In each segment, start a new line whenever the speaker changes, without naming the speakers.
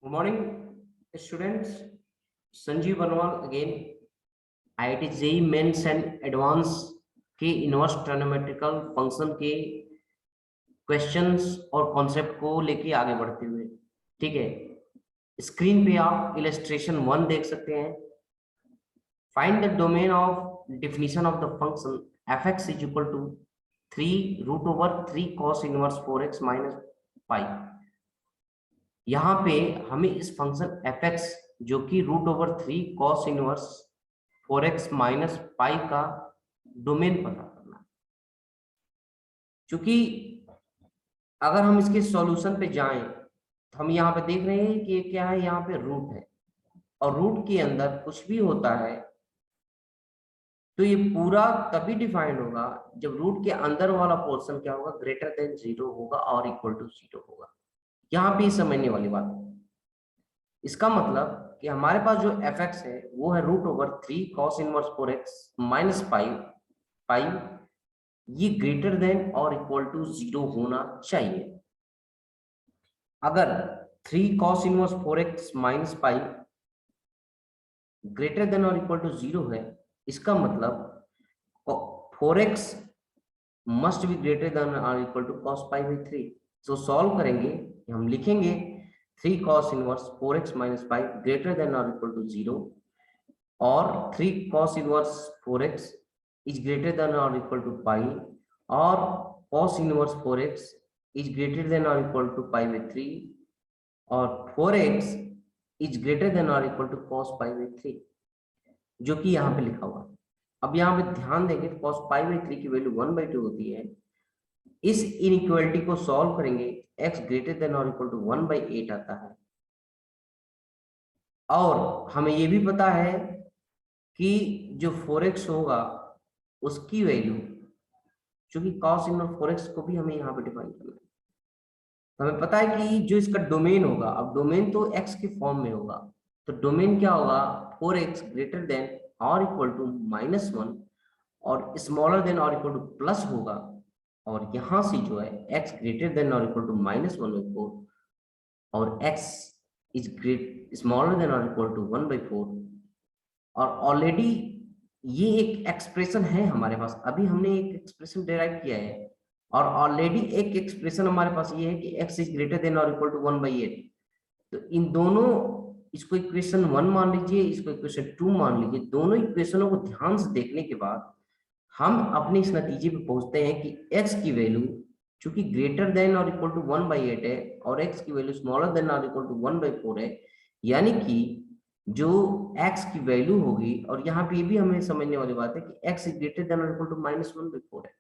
Good morning, students. Sanjeev Banwal again. IIT JEE mains and advance के inverse trigonometrical function के questions और concept को लेके आगे बढ़ते हुए, ठीक है। स्क्रीन पे आप इलस्ट्रेशन 1 देख सकते हैं। Find the domain of definition of the function fx is equal to 3√3 cos inverse 4x minus pi. यहाँ पे हमें इस फंक्शन fx जो कि √3 cos इनवर्स 4x माइनस पाई का डोमेन पता करना है। क्योंकि अगर हम इसके सॉल्यूशन पे जाएं तो हम यहाँ पे देख रहे हैं कि क्या है, यहाँ पे रूट है और रूट के अंदर कुछ भी होता है तो ये पूरा तभी डिफाइंड होगा जब रूट के अंदर वाला पोर्शन क्या होगा, ग्रेटर देन 0 होगा और इक्वल टू 0 होगा। यहाँ पे समझने वाली बात है। इसका मतलब कि हमारे पास जो fx है वो है √3 cos inverse 4x minus pi, ये ग्रेटर देन और इक्वल टू 0 होना चाहिए। अगर 3 cos inverse 4x minus pi greater than और इक्वल टू 0 है, इसका मतलब 4x must be greater than और equal to cos pi by 3। तो सॉल्व करेंगे, हम लिखेंगे 3 cos inverse 4x minus pi greater than और इक्वल टू 0 और 3 cos inverse 4x is greater than और इक्वल टू पाई और cos inverse 4x is greater than और इक्वल टू पाई बाई 3 और 4x इज ग्रेटर देन और equal to cos pi by 3, जो कि यहाँ पे लिखा हुआ है। अब यहाँ पे ध्यान देंगे तो cos पाई बाई 3 की वैल्यू 1/2 होती है। इस इनइक्वालिटी को सॉल्व करेंगे, x ग्रेटर देन और इक्वल टू 1/8 आता है। और हमें ये भी पता है कि जो 4x होगा उसकी वैल्यू, क्योंकि cos इनवर्स 4x को भी हमें यहाँ पे डिफाइन करना है, तो हमें पता है कि जो इसका डोमेन होगा, अब डोमेन तो x के फॉर्म में होगा, तो डोमेन क्या होगा, 4x ग्रेटर देन और इक्वल टू -1 और स्मॉलर देन और इक्वल टू प्लस होगा। और यहाँ से जो है x ग्रेटर देन और इक्वल टू -1/4 और x is great smaller than और इक्वल टू 1/4। और ऑलरेडी ये एक एक्सप्रेशन है हमारे पास, अभी हमने एक एक्सप्रेशन डिराइव किया है और ऑलरेडी एक एक्सप्रेशन हमारे पास ये है कि x इज ग्रेटर देन और इक्वल टू 1/8। तो इन दोनों, इसको इक्वेशन 1 मान लीजिए, इसको इक्वेशन 2 मान लीजिए, दोनों इक्वेशनों को ध्यान से देखने के बाद हम अपने इस नतीजे पे पहुंचते हैं कि x की वैल्यू चूंकि ग्रेटर देन और इक्वल टू 1/8 है और x की वैल्यू स्मॉलर देन और इक्वल टू 1/4 है, यानी कि जो x की वैल्यू होगी, और यहाँ पे भी हमें समझने वाली बात है कि x इज ग्रेटर देन और इक्वल टू -1/4 है,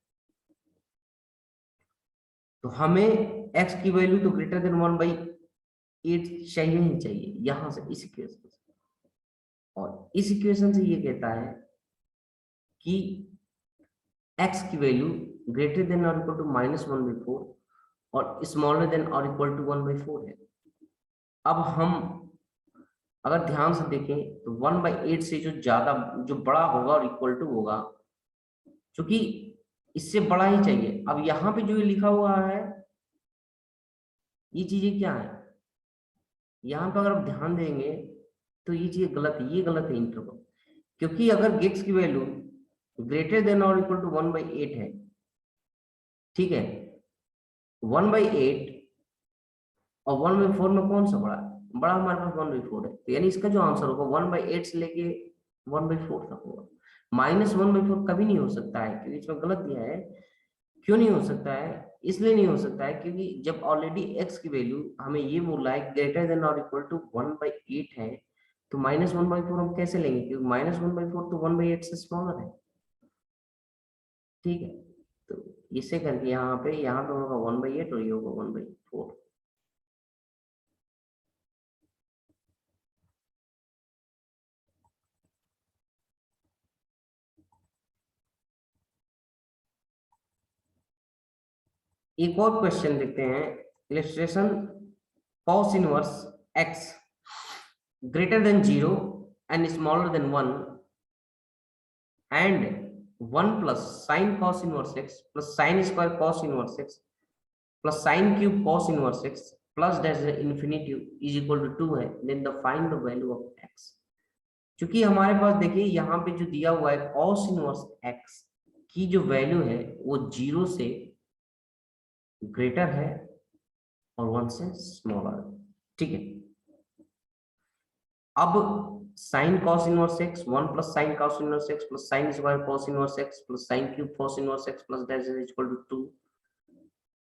तो हमें x की वैल्यू तो ग्रेटर देन 1/8 चाहिए ही चाहिए यहां से, इस इक्वेशन से। और इस इक्वेशन से ये कहता है कि x की वैल्यू ग्रेटर देन और इक्वल टू -1/4 और स्मॉलर देन और इक्वल टू 1/4 है। अब हम अगर ध्यान से देखें तो 1/8 से जो ज्यादा, जो बड़ा होगा और इक्वल टू होगा, क्योंकि इससे बड़ा ही चाहिए। अब यहाँ पे जो लिखा हुआ है ये चीजें क्या है, यहाँ पे अगर आप ध्यान देंगे तो ये चीज गलत है, ये गलत है इंटरवल, क्योंकि अगर x की वैल्यू ग्रेटर देन और इक्वल टू 1/8 है, ठीक है, 1/8 और 1/4 में कौन सा बड़ा है, बड़ा हमारे पास 1/4 है, तो यानी इसका जो आंसर होगा 1/8 से लेके 1/4 तक होगा। -1/4 कभी नहीं हो सकता है, क्योंकि इसमें गलत दिया है। क्यों नहीं हो सकता है, इसलिए नहीं हो सकता है क्योंकि जब ऑलरेडी x की वैल्यू हमें ये बोला है ग्रेटर देन और इक्वल टू 1/8 है, तो -1/4 हम कैसे लेंगे, क्योंकि -1/4 तो 1/8 से स्मॉलर है, ठीक है। तो इसे करके यहाँ पे होगा 1/8 और ये होगा 1/4। एक और क्वेश्चन देखते हैं, illustration cos inverse x greater than 0 and smaller than 1 and 1 plus sine cos inverse x plus sine square cos inverse x plus sine cube cos inverse x plus dash infinity is equal to 2 है, then the find the value of x. क्योंकि हमारे पास देखिए यहाँ पे जो दिया हुआ है cos इनवर्स एक्स की जो वैल्यू है वो 0 से ग्रेटर है और 1 से स्मॉलर, ठीक है। अब sine cos inverse x 1 plus sine cos inverse x plus sine square cos inverse x plus sine cube cos inverse x plus dash is equal to 2।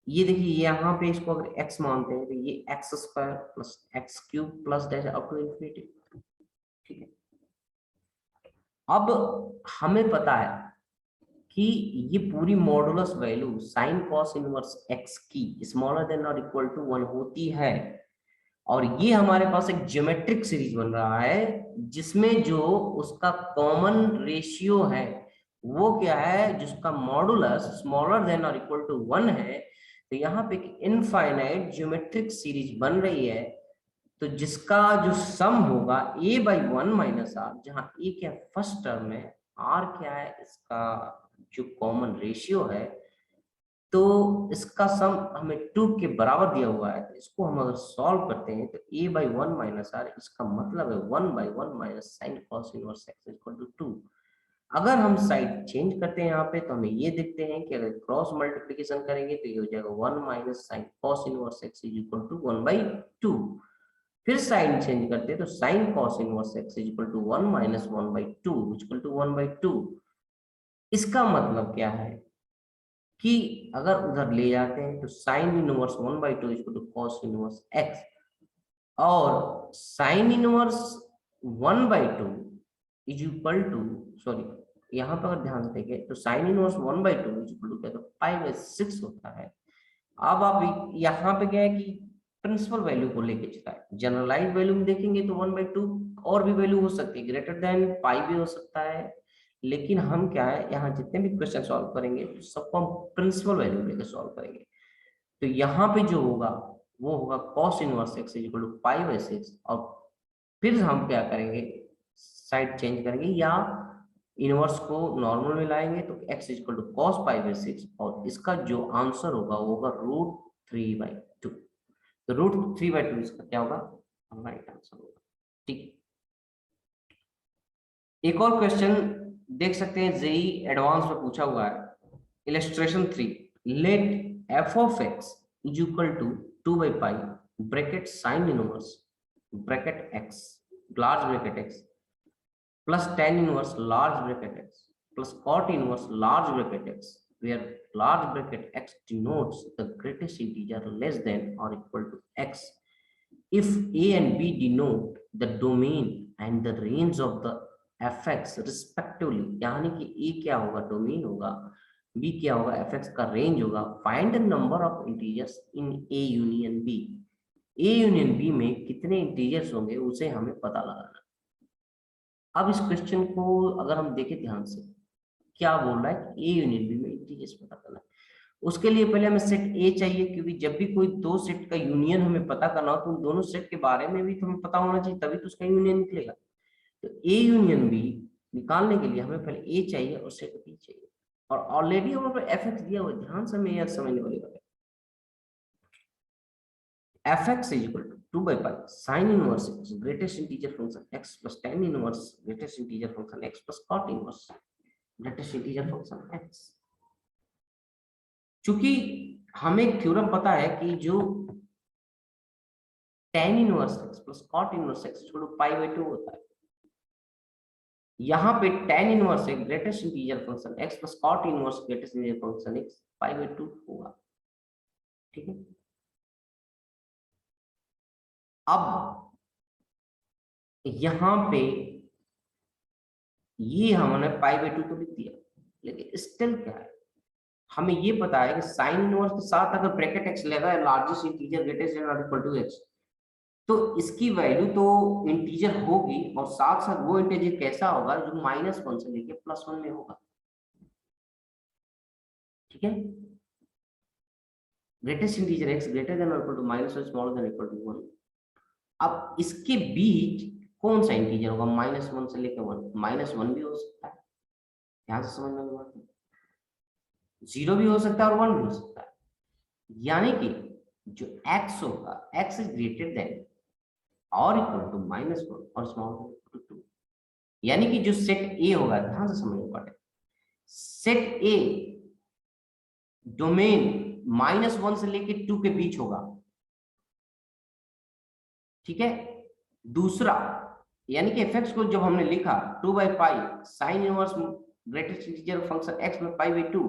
ये देखिए यहाँ पे इसको अगर x मानते हैं तो ये x square plus x cube plus dash up to infinity, ठीक है। अब हमें पता है कि ये पूरी modulus value sine cos inverse x की स्मॉलर देन और इक्वल टू 1 होती है, और ये हमारे पास एक ज्योमेट्रिक सीरीज बन रहा है जिसमें जो उसका कॉमन रेशियो है वो क्या है, जिसका मॉडुलस स्मॉलर देन और इक्वल टू 1 है। तो यहाँ पे एक इनफाइनाइट ज्योमेट्रिक सीरीज बन रही है, तो जिसका जो सम होगा a बाई 1 माइनस आर, जहां a क्या फर्स्ट टर्म है, r क्या है इसका जो कॉमन रेशियो है, तो इसका सम हमें 2 के बराबर दिया हुआ है। तो इसको हम अगर सॉल्व करते हैं तो a बाई 1 माइनस आर, इसका मतलब है 1 by 1 minus sine cos inverse x equal to 2। अगर हम साइड चेंज करते हैं यहाँ पे तो हमें ये देखते हैं कि अगर क्रॉस मल्टीप्लिकेशन करेंगे तो ये हो जाएगा 1 minus sine cos inverse x is equal to 1 by 2। फिर साइन चेंज करते हैं तो sine cos inverse x is equal to 1 minus 1 by 2 equal to 1 by 2। इसका मतलब क्या है कि अगर उधर ले जाते हैं तो sine inverse 1 by 2 equal to cos inverse X, और sine inverse 1 by 2 is equal to, sorry यहाँ पर अगर ध्यान से देखें तो sine inverse 1 by 2 is equal to क्या, तो पाई बाई 6 होता है। अब आप यहाँ पे क्या है कि प्रिंसिपल वैल्यू को लेके चला है, जनरलाइज वैल्यू में देखेंगे तो 1 बाई 2 और भी वैल्यू हो सकती है, ग्रेटर देन पाई भी हो सकता है, लेकिन हम क्या है यहाँ जितने भी क्वेश्चन सॉल्व करेंगे तो सबको हम प्रिंसिपल वैल्यू लेकर सॉल्व करेंगे। तो यहाँ पे जो होगा वो होगा cos inverse x is equal to pi by 6, और फिर हम क्या करेंगे साइड चेंज करेंगे या इनवर्स को नॉर्मल में लाएंगे तो x is equal to cos pi by 6, और इसका जो आंसर होगा वो होगा √3/2। तो √3/2 इसका क्या होगा, राइट आंसर होगा, ठीक। एक और क्वेश्चन देख सकते हैं, जेई एडवांस में पूछा हुआ है, illustration 3, let f of x is equal to 2 by pi bracket sine inverse bracket x large bracket x plus tan inverse large bracket x plus cot inverse large bracket x, where large bracket x denotes the greatest integer less than or equal to x. If a and b denote the domain and the range of the fx respectively, यानी कि a क्या होगा domain होगा, b क्या होगा fx का range होगा, find the number of integers in a union b। a union b में कितने इंटीजर्स होंगे उसे हमें पता लगाना। अब इस क्वेश्चन को अगर हम देखें ध्यान से, क्या बोल रहा है कि ए यूनियन बी में इंटीजर्स पता करना है। उसके लिए पहले हमें सेट ए चाहिए, क्योंकि जब भी कोई दो सेट का यूनियन हमें पता करना हो तो उन दोनों सेट के बारे में भी तो हमें पता होना चाहिए, तभी तो उसका यूनियन निकलेगा। तो ए यूनियन बी निकालने के लिए हमें पहले ए चाहिए और सेट बी चाहिए, और ऑलरेडी हमारे पास एफ एक्स दिया हुआ है, ध्यान से हमें यह समझने वाली बात है। fx is equal to 2 by pi sin inverse x greatest integer function x plus tan inverse greatest integer function x plus cot inverse greatest integer function x। चूंकि हमें थ्योरम पता है कि जो tan inverse x plus cot inverse x equal to pi by 2 होता है, यहाँ पे tan inverse x greatest integer function x plus cot inverse greatest integer function x pi by 2 होगा, ठीक है। अब यहाँ पे ये हमने पाई बाई 2 तो लिख दिया, लेकिन स्टिल क्या है, हमें ये पता है कि साइन इनवर्स के साथ अगर ब्रैकेट x लगा है लार्जेस्ट इंटीजर ग्रेटेस्ट देन और इक्वल टू x, तो इसकी वैल्यू तो इंटीजर होगी, और साथ साथ वो इंटीजर कैसा होगा जो -1 से लेके +1 में होगा, ठीक है। Greatest integer x greater than और equal to -1 smaller than equal to 1। अब इसके बीच कौन सा इंटीजर होगा, -1 से लेकर 1, -1 भी हो सकता है, ध्यान से समझना बात है, 0 भी हो सकता है और 1 भी हो सकता है। यानी कि जो x होगा, x इज ग्रेटर देन और इक्वल टू -1 और स्मॉल इक्वल टू 2, यानी कि जो सेट ए होगा, ध्यान से समझना पड़ेगा, सेट ए डोमेन -1 से लेके 2 के बीच होगा, ठीक है। दूसरा, यानी कि fx को जब हमने लिखा 2/पाई sine inverse greatest integer function x में π/2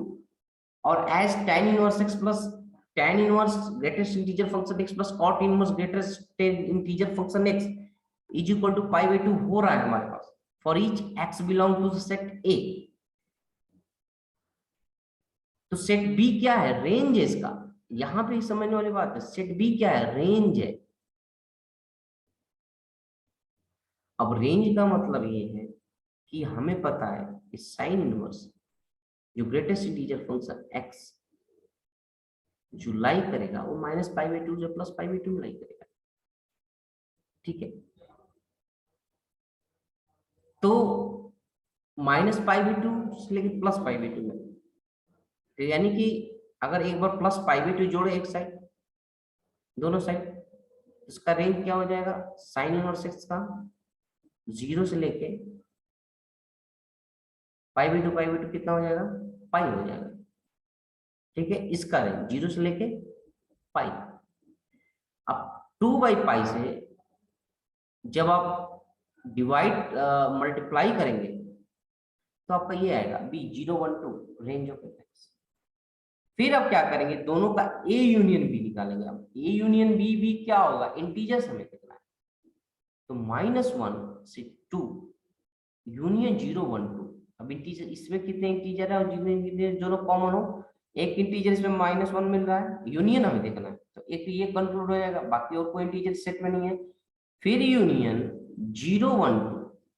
और as tan inverse x plus tan inverse greatest integer function x plus cot inverse greatest integer function x is equal to π/2 हो रहा है हमारे पास for each x belong to set A। तो set B क्या है, रेंज है इसका, यहां पे समझने वाली बात है। सेट B क्या है, रेंज है। अब रेंज का मतलब ये है कि हमें पता है कि साइन इनवर्स जो ग्रेटेस्ट इंटीजर फंक्शन x जो लाई करेगा वो -π/2 से +π/2 लाई करेगा, ठीक है। तो -π/2 से लेकर +π/2 में, तो यानी कि अगर एक बार +π/2 जोड़े एक साइड, दोनों साइड, इसका रेंज क्या हो जाएगा, साइन इनवर्स x का 0 से लेके π/2 कितना हो जाएगा, पाई हो जाएगा, ठीक है। इसका रेंज 0 से लेके पाई। अब 2/पाई से जब आप डिवाइड मल्टीप्लाई करेंगे तो आपका ये आएगा B012 रेंज ऑफ एफ। फिर आप क्या करेंगे, दोनों का A यूनियन B निकालेंगे। अब A यूनियन B भी क्या होगा, इंटीजर्स हमें कितना है, तो -1 से 2 यूनियन 012। अब इंटीजर इसमें कितने इंटीजर है और जितने दोनों कॉमन हो, एक इंटीजर इसमें -1 मिल रहा है, यूनियन हमें देखना है, तो एक ये कंक्लूड हो जाएगा, बाकी और कोई इंटीजर सेट में नहीं है। फिर यूनियन 012,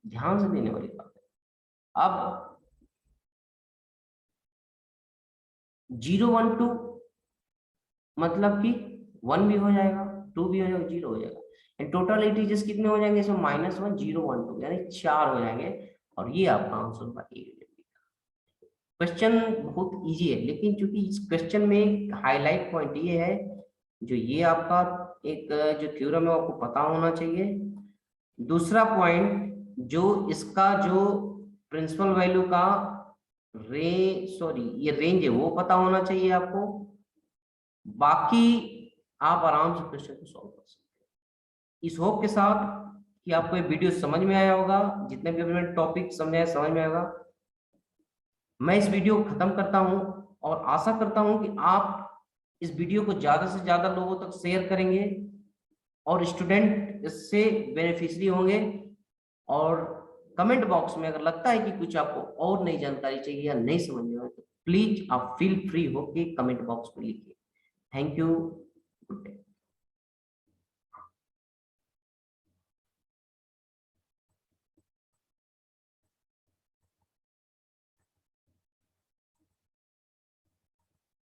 ध्यान से देने वाली बात है। अब 012 मतलब कि 1 भी हो जाएगा, 2 भी हो जाएगा, 0 हो जाएगा, एंड टोटल इंटीजर्स कितने हो जाएंगे इसमें, -1 0 1 2 यानी 4 हो जाएंगे, और ये आपका आंसर होगा ए। क्वेश्चन बहुत इजी है, लेकिन चूंकि इस क्वेश्चन में हाईलाइट पॉइंट ये है, जो ये आपका एक जो थ्योरम है आपको पता होना चाहिए। दूसरा पॉइंट, जो इसका जो प्रिंसिपल वैल्यू का ये रेंज है वो पता होना चाहिए आपको। बाकी आप आराम से क्वेश्चन को सॉल्व कर सकते हैं। इस होप के साथ कि आपको ये वीडियो समझ में आया होगा, जितने भी मैंने टॉपिक समझाया समझ में आएगा। मैं इस वीडियो को खत्म करता हूं और आशा करता हूं कि आप इस वीडियो को ज्यादा से ज्यादा लोगों तक शेयर करेंगे और स्टूडेंट इससे बेनिफिशियरी होंगे। और कमेंट बॉक्स में अगर लगता है कि कुछ आपको और नई जानकारी चाहिए या नहीं समझ में आए तो प्लीज आप फील फ्री हो कि कमेंट बॉक्स में लिखिए। Thank you, good day.